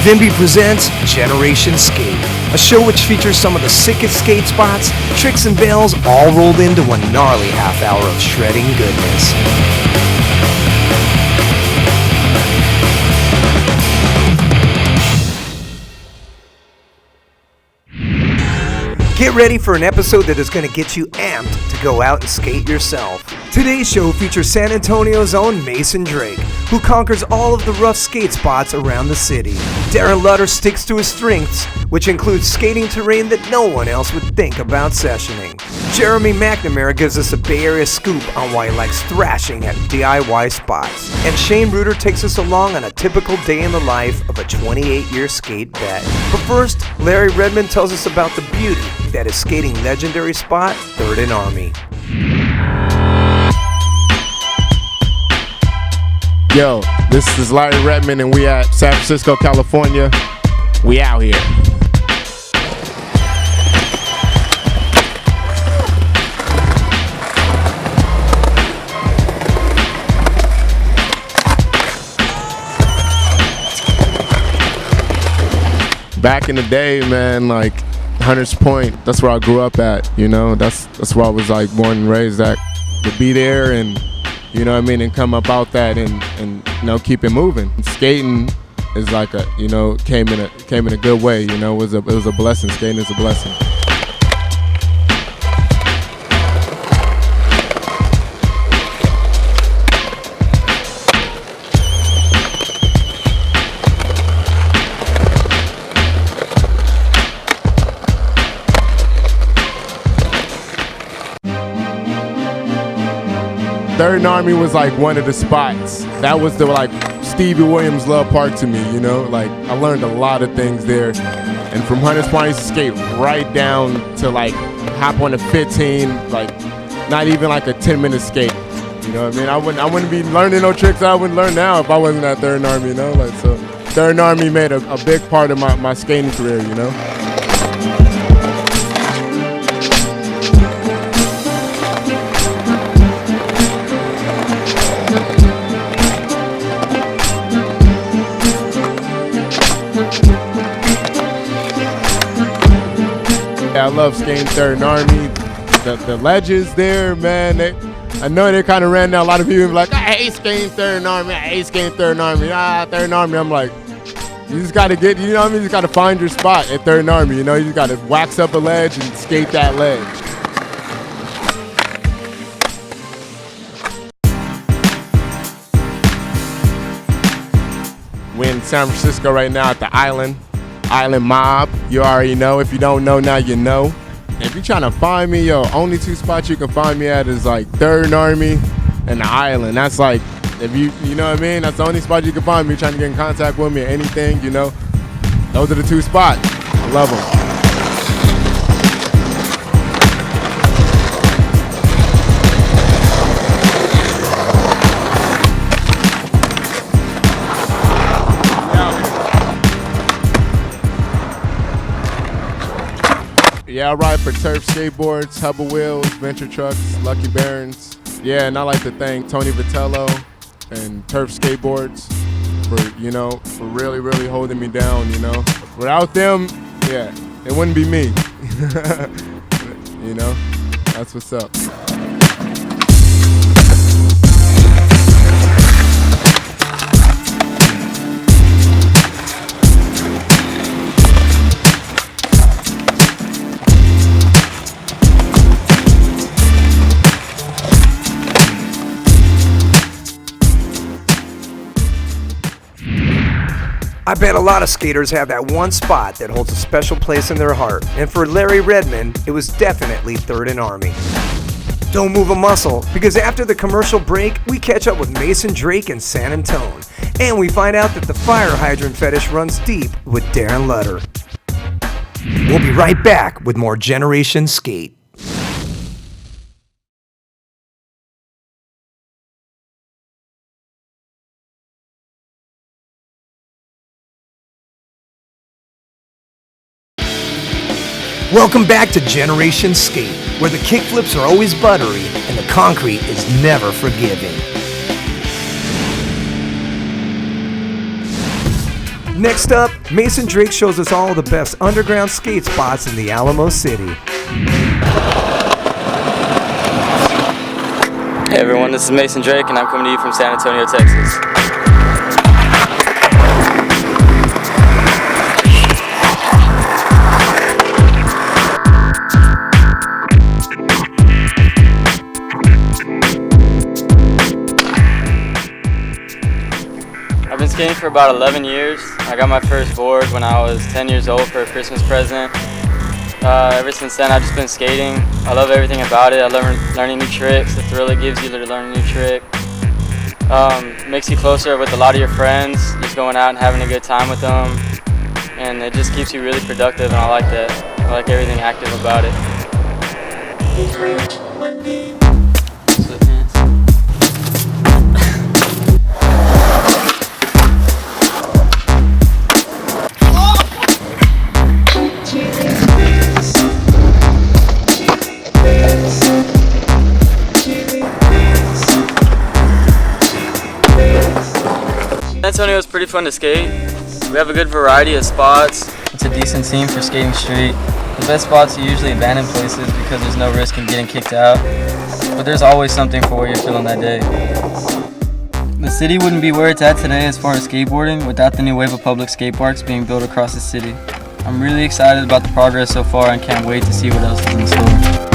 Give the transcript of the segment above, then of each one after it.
Vimby presents Generation Skate, a show which features some of the sickest skate spots, tricks, and bails all rolled into one gnarly half hour of shredding goodness. Get ready for an episode that is going to get you amped to go out and skate yourself. Today's show features San Antonio's own Mason Drake, who conquers all of the rough skate spots around the city. Darren Lutter sticks to his strengths, which includes skating terrain that no one else would think about sessioning. Jeremy McNamara gives us a Bay Area scoop on why he likes thrashing at DIY spots. And Shane Reuter takes us along on a typical day in the life of a 28-year skate vet. But first, Larry Redmond tells us about the beauty that is skating legendary spot, 3rd and Army. Yo, this is Larry Redmond and we at San Francisco, California. We out here. Back in the day, man, like Hunters Point, that's where I grew up at, you know, that's where I was like born and raised at. To be there and, you know what I mean, and come up out that and you know, keep it moving. Skating is like a, you know, came in a good way, you know, it was a blessing. Skating is a blessing. Third and Army was like one of the spots. That was the like Stevie Williams Love Park to me, you know? Like I learned a lot of things there. And from Hunters Point I used to skate right down to like hop on a 15, like not even like a 10-minute skate. You know what I mean? I wouldn't be learning no tricks I wouldn't learn now if I wasn't at Third and Army, you know? Like so Third and Army made a big part of my skating career, you know? I love skating Third and Army. The legends there, man. I know they kind of ran down. A lot of people be like, I hate skating Third and Army. I hate skating Third and Army. Third and Army. I'm like, you just got to get, you know what I mean? You just got to find your spot at Third and Army. You know, you just got to wax up a ledge and skate that ledge. We're in San Francisco right now at the Island Mob. You already know. If you don't know, now you know. If you're trying to find me, yo, only two spots you can find me at is like Third and Army and the Island. That's like, if you know what I mean? That's the only spot you can find me trying to get in contact with me or anything, you know? Those are the two spots. I love them. Yeah, I ride for Turf Skateboards, Hubble Wheels, Venture Trucks, Lucky Barons. Yeah, and I like to thank Tony Vitello and Turf Skateboards for really, really holding me down, you know. Without them, yeah, it wouldn't be me. You know, that's what's up. I bet a lot of skaters have that one spot that holds a special place in their heart, and for Larry Redmond, it was definitely Third and Army. Don't move a muscle, because after the commercial break, we catch up with Mason Drake and San Antone, and we find out that the fire hydrant fetish runs deep with Darren Lutter. We'll be right back with more Generation Skate. Welcome back to Generation Skate, where the kickflips are always buttery and the concrete is never forgiving. Next up, Mason Drake shows us all the best underground skate spots in the Alamo City. Hey everyone, this is Mason Drake and I'm coming to you from San Antonio, Texas. I've been skating for about 11 years. I got my first board when I was 10 years old for a Christmas present. Ever since then, I've just been skating. I love everything about it. I love learning new tricks. The thrill it gives you to learn a new trick. Makes you closer with a lot of your friends, just going out and having a good time with them. And it just keeps you really productive, and I like that. I like everything active about it. San Antonio is pretty fun to skate. We have a good variety of spots. It's a decent scene for skating street. The best spots are usually abandoned places because there's no risk in getting kicked out. But there's always something for what you're feeling that day. The city wouldn't be where it's at today as far as skateboarding without the new wave of public skate parks being built across the city. I'm really excited about the progress so far and can't wait to see what else is in store.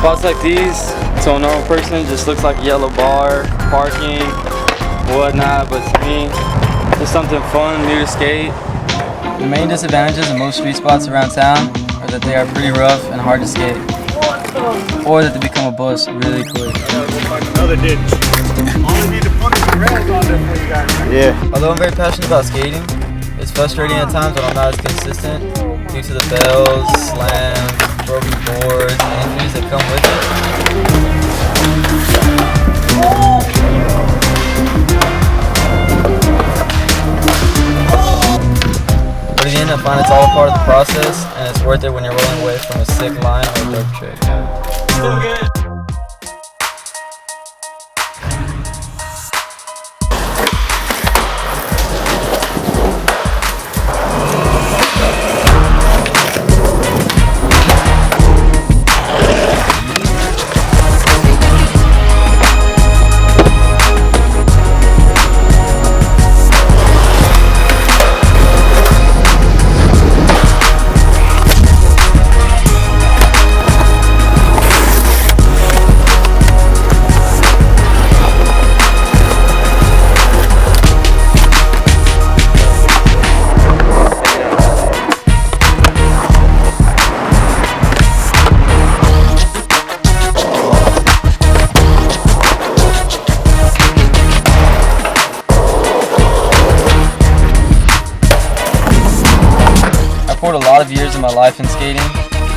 Spots like these, to a normal person, just looks like a yellow bar, parking, whatnot, but to me, it's something fun, new to skate. The main disadvantages of most street spots around town are that they are pretty rough and hard to skate, or that they become a bust really quick. Another ditch. Only need to put some rails on there for you guys. Yeah. Although I'm very passionate about skating, it's frustrating at times when I'm not as consistent due to the bells, slams, broken boards, and injuries that come with it. But again, I find it's all part of the process, and it's worth it when you're rolling away from a sick line or a dope trick. So good. I poured a lot of years of my life in skating,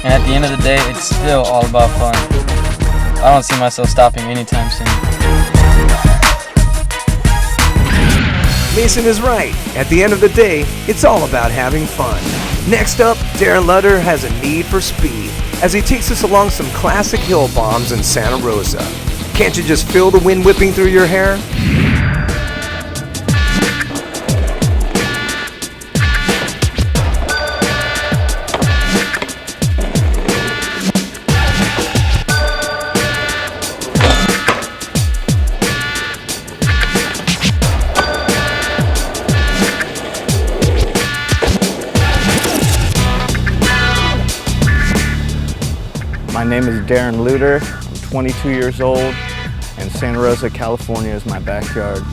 and at the end of the day, it's still all about fun. I don't see myself stopping anytime soon. Mason is right. At the end of the day, it's all about having fun. Next up, Darren Lutter has a need for speed as he takes us along some classic hill bombs in Santa Rosa. Can't you just feel the wind whipping through your hair? My name is Darren Lutter. I'm 22 years old, and Santa Rosa, California is my backyard.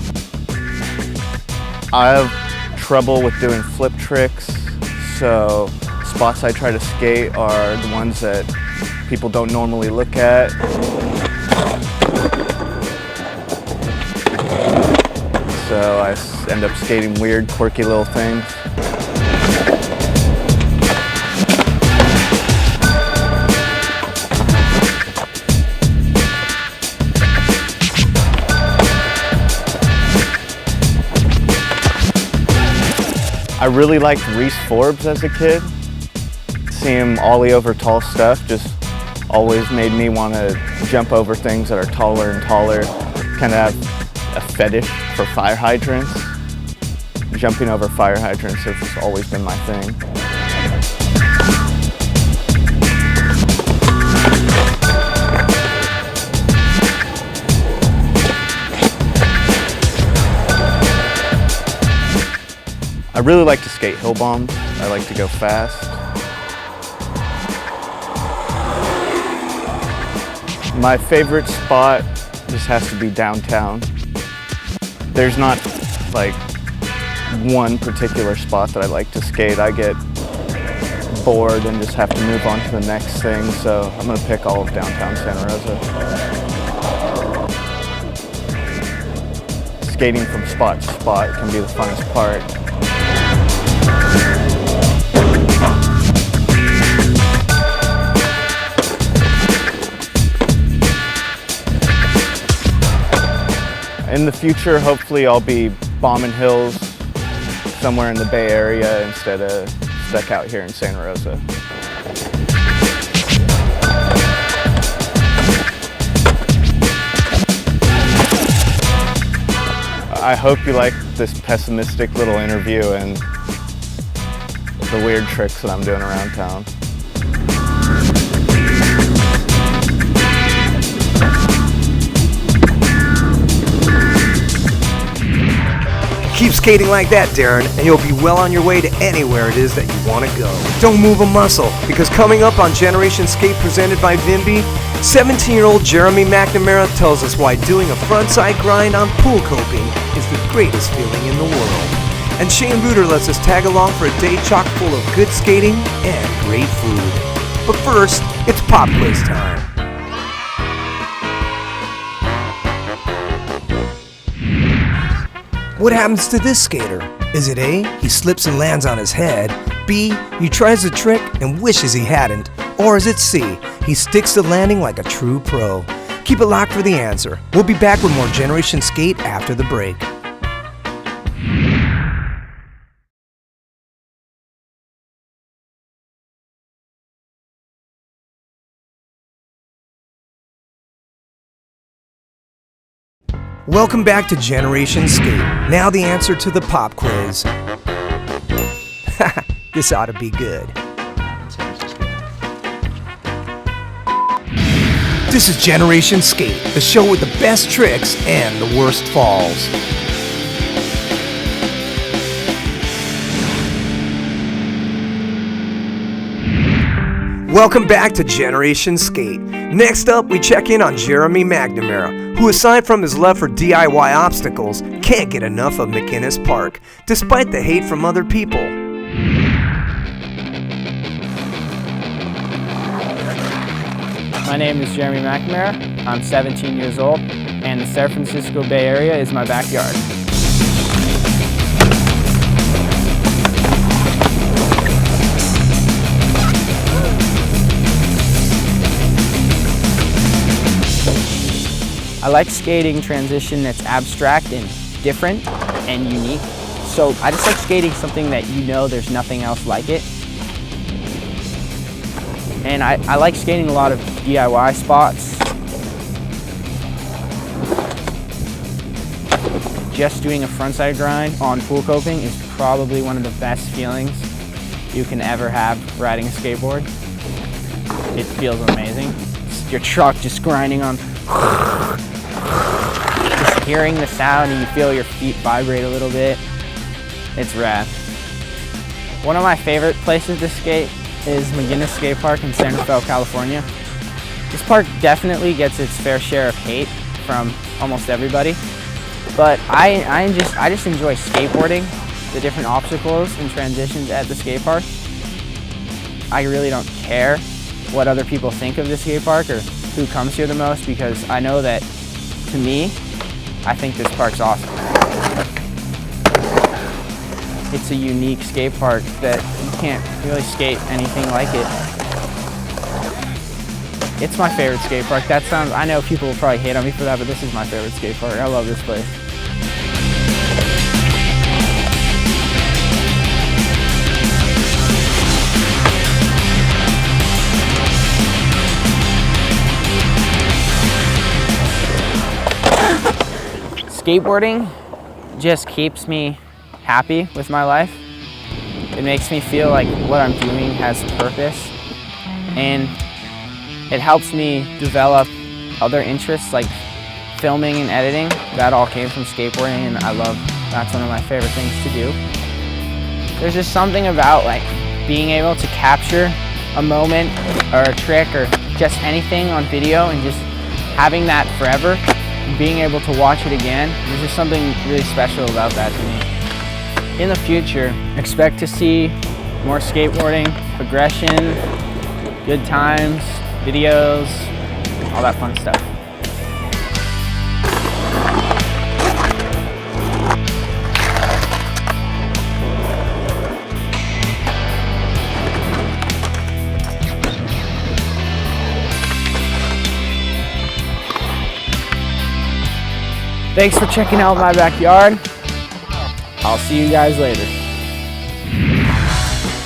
I have trouble with doing flip tricks, so spots I try to skate are the ones that people don't normally look at. So I end up skating weird, quirky little things. I really liked Reese Forbes as a kid. Seeing him ollie over tall stuff just always made me want to jump over things that are taller and taller. Kind of have a fetish for fire hydrants. Jumping over fire hydrants has always been my thing. I really like to skate hill bombs. I like to go fast. My favorite spot just has to be downtown. There's not like one particular spot that I like to skate. I get bored and just have to move on to the next thing, so I'm gonna pick all of downtown Santa Rosa. Skating from spot to spot can be the funnest part. In the future, hopefully I'll be bombing hills somewhere in the Bay Area instead of stuck out here in Santa Rosa. I hope you like this pessimistic little interview and the weird tricks that I'm doing around town. Keep skating like that, Darren, and you'll be well on your way to anywhere it is that you want to go. Don't move a muscle, because coming up on Generation Skate presented by Vimby, 17-year-old Jeremy McNamara tells us why doing a frontside grind on pool coping is the greatest feeling in the world. And Shane Luter lets us tag along for a day chock full of good skating and great food. But first, it's pop quiz time. What happens to this skater? Is it A, he slips and lands on his head, B, he tries the trick and wishes he hadn't, or is it C, he sticks to landing like a true pro? Keep it locked for the answer. We'll be back with more Generation Skate after the break. Welcome back to Generation Skate. Now the answer to the pop quiz. This ought to be good. This is Generation Skate, the show with the best tricks and the worst falls. Welcome back to Generation Skate. Next up, we check in on Jeremy McNamara, who aside from his love for DIY obstacles, can't get enough of McInnes Park, despite the hate from other people. My name is Jeremy McNamara. I'm 17 years old, and the San Francisco Bay Area is my backyard. I like skating transition that's abstract and different and unique. So I just like skating something that you know there's nothing else like it. And I like skating a lot of DIY spots. Just doing a frontside grind on pool coping is probably one of the best feelings you can ever have riding a skateboard. It feels amazing. It's your truck just grinding on, just hearing the sound and you feel your feet vibrate a little bit. It's rad. One of my favorite places to skate is McInnes Skate Park in San Rafael, California. This park definitely gets its fair share of hate from almost everybody, but I just enjoy skateboarding, the different obstacles and transitions at the skate park. I really don't care what other people think of the skate park or who comes here the most, because I know that, to me, I think this park's awesome. It's a unique skate park that you can't really skate anything like it. It's my favorite skate park. I know people will probably hate on me for that, but this is my favorite skate park. I love this place. Skateboarding just keeps me happy with my life. It makes me feel like what I'm doing has purpose, and it helps me develop other interests like filming and editing. That all came from skateboarding, and that's one of my favorite things to do. There's just something about like being able to capture a moment or a trick or just anything on video and just having that forever. Being able to watch it again, there's just something really special about that to me. In the future, expect to see more skateboarding, progression, good times, videos, all that fun stuff. Thanks for checking out my backyard. I'll see you guys later.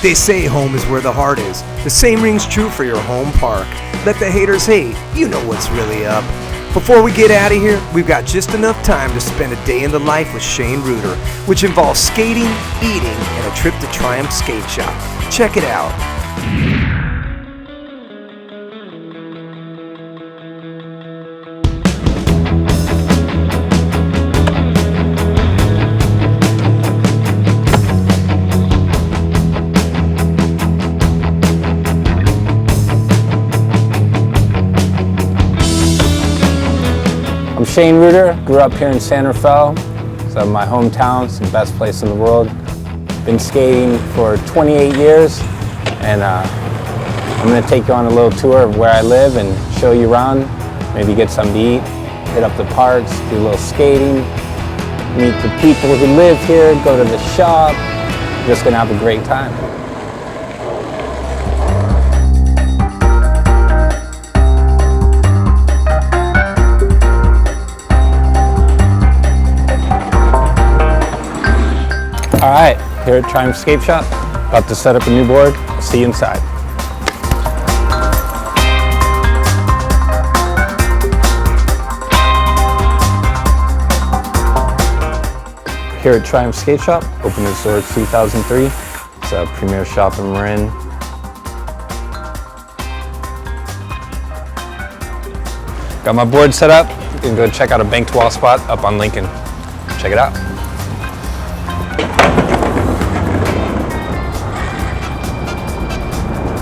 They say home is where the heart is. The same rings true for your home park. Let the haters hate. You know what's really up. Before we get out of here, we've got just enough time to spend a day in the life with Shane Reuter, which involves skating, eating, and a trip to Triumph Skate Shop. Check it out. I'm Shane Reuter, grew up here in San Rafael. It's my hometown, it's the best place in the world. Been skating for 28 years, and I'm gonna take you on a little tour of where I live and show you around, maybe get something to eat, hit up the parks, do a little skating, meet the people who live here, go to the shop. Just gonna have a great time. All right, here at Triumph Skate Shop, about to set up a new board. I'll see you inside. Here at Triumph Skate Shop, opened its doors 2003. It's a premier shop in Marin. Got my board set up. You can go check out a bank to wall spot up on Lincoln. Check it out.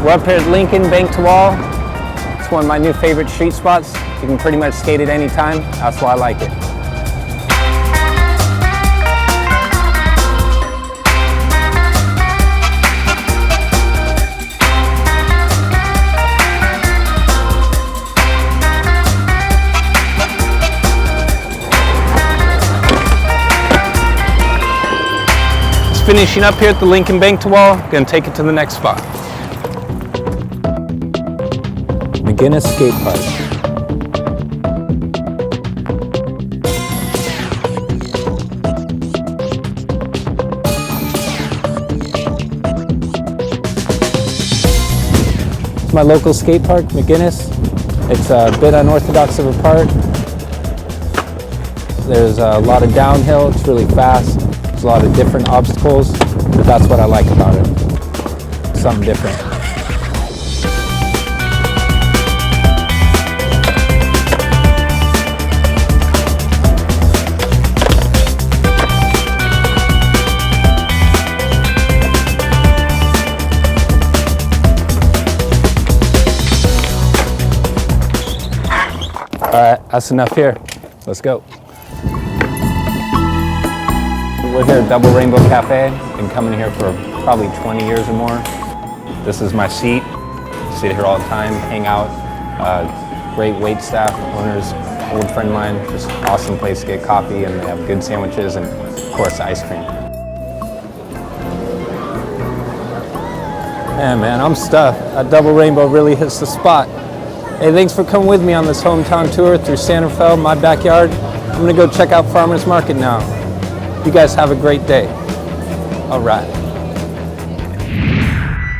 We're up here at Lincoln, bank to wall. It's one of my new favorite street spots. You can pretty much skate at any time. That's why I like it. Just finishing up here at the Lincoln bank to wall. Gonna take it to the next spot. McGinnis Skate Park. It's my local skate park, McGinnis. It's a bit unorthodox of a park. There's a lot of downhill, it's really fast. There's a lot of different obstacles, but that's what I like about it. Something different. All right, that's enough here. Let's go. We're here at Double Rainbow Cafe. Been coming here for probably 20 years or more. This is my seat. Sit here all the time, hang out. Great wait staff, owners, old friend of mine. Just awesome place to get coffee, and they have good sandwiches and, of course, ice cream. Man, I'm stuffed. That double rainbow really hits the spot. Hey, thanks for coming with me on this hometown tour through Santa Fe, my backyard. I'm gonna go check out Farmers Market now. You guys have a great day. All right.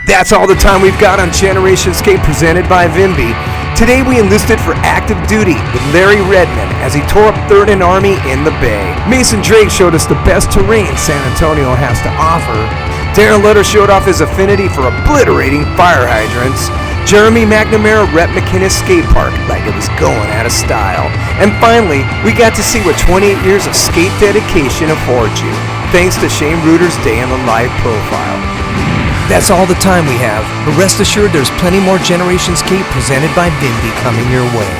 That's all the time we've got on Generation Skate presented by Vimby. Today we enlisted for active duty with Larry Redmond as he tore up 3rd and Army in the Bay. Mason Drake showed us the best terrain San Antonio has to offer. Darren Lutter showed off his affinity for obliterating fire hydrants. Jeremy McNamara rep McKinnis Skate Park like it was going out of style. And finally, we got to see what 28 years of skate dedication affords you, thanks to Shane Reuter's Day in the Life profile. That's all the time we have, but rest assured there's plenty more Generation Skate presented by Vimby coming your way.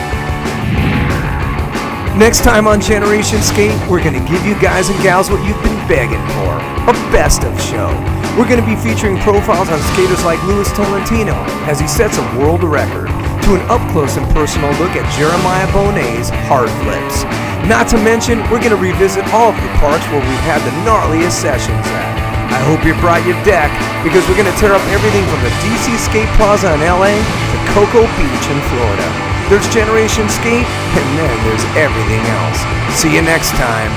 Next time on Generation Skate, we're going to give you guys and gals what you've been begging for, a best of show. We're going to be featuring profiles on skaters like Louis Tolentino as he sets a world record, to an up-close and personal look at Jeremiah Bonet's hard flips. Not to mention, we're going to revisit all of the parks where we've had the gnarliest sessions at. I hope you brought your deck, because we're going to tear up everything from the DC Skate Plaza in LA to Cocoa Beach in Florida. There's Generation Skate, and then there's everything else. See you next time.